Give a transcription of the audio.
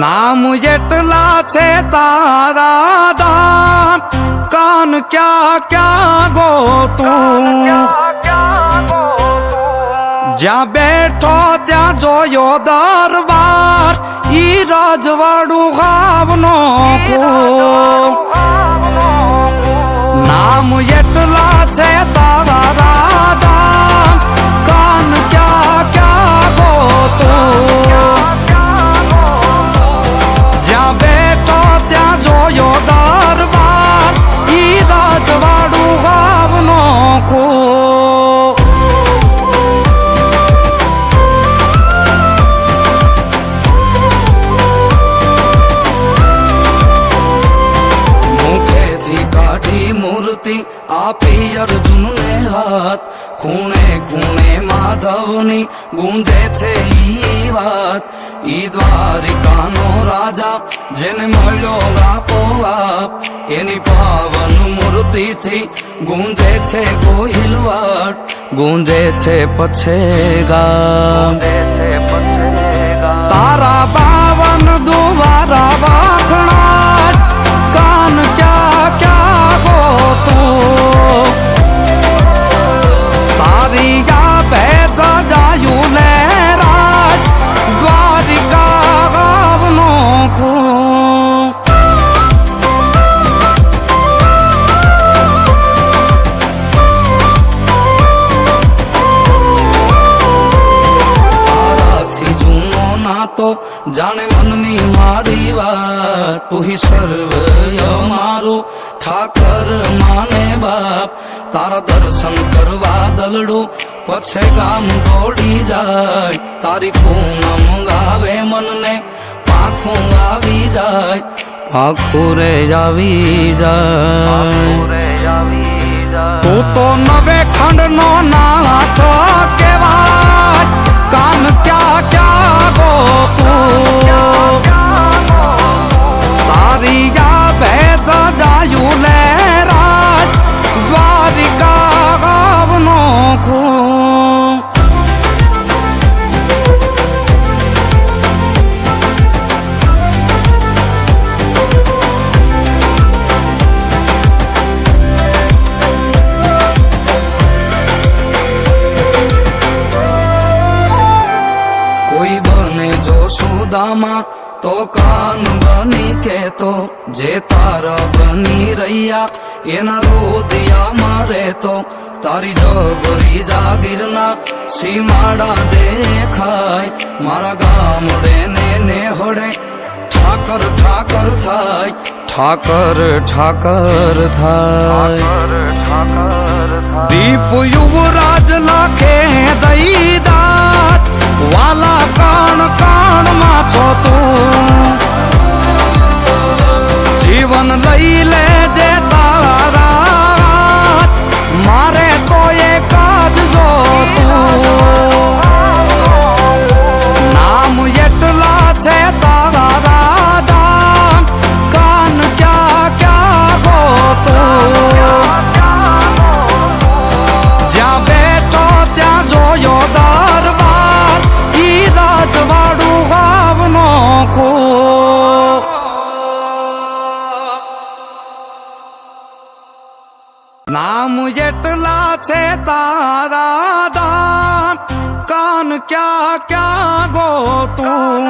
નામ એટલા છે તારા દાન, કાન ક્યાં ક્યાં ગોતું, જ્યાં બેઠો ત્યાં જોયો દરબાર, ઈ રજવાડું ગામનો કો. નામ એટલા છે તારા દાન, કાન ક્યાં ક્યાં ગોતું, જ્યાં બેઠો ત્યાં જોયો દરબાર, ઈ રજવાડું ગામનો કો. મૂર્તિ આપી અર્જુનને હાથ, ખૂણે ખૂણે માધવની ગુંજે છે ઈ વાત. ઈ દ્વારિકાનો રાજા જેને મળ્યો આપોઆપ, એની પાવન મૂર્તિથી ગુંજે છે ગોહિલવાડ, ગુંજે છે પછે ગામ. તારા બાવન દુવારા વાખણા, કાન ક્યાં ક્યાં ગોતું, તારી યા ભેદ જાયું લે રાજ, દ્વારિકા ગામનો ખો. તારાથી જૂનો નાતો જાણે મનની મારી વાત, તું હી સર્વય મારું ઠાકર માને બાપ. તારા દર્શન કરવા દલડું પછે ગામ દોડી જાય, તારી પૂનમ ગાવે મનને પાખું આવી જાય, પાખું રે આવી જાય. તું તો નવે ખંડનો નાથ કહેવાય, કાન ક્યાં ક્યાં ગોતું, તારી યા ભેદ જાયું લે રાજ, દ્વારિકા ગામનો ખો. કોઈ બને જો સુદામા તો કાન બની કેતો, જે તારા બની રહ્યા એના રોદિયામાં રહેતો. તારી જબરી જાગીરના સીમાડા દેખાય, મારા ગામડે ને હડે ઠાકર ઠાકર થાય, ઠાકર ઠાકર થાય. દીપ યુવરાજ લાખે દઈદાર, વાલા કાણ કાણમાં છો તું, જીવન લઈ લેજે તારા, મારે તો એક જ જોતું. નામ એટલા છે તારા દાન, કાન ક્યાં ક્યાં ગોતું, જ્યાં બેઠો ત્યાં જોયો દરબાર, ઈ રજવાડું ગામનો કો. નામ એટલા છે તારા દાન, કાન ક્યાં ક્યાં ગોતું,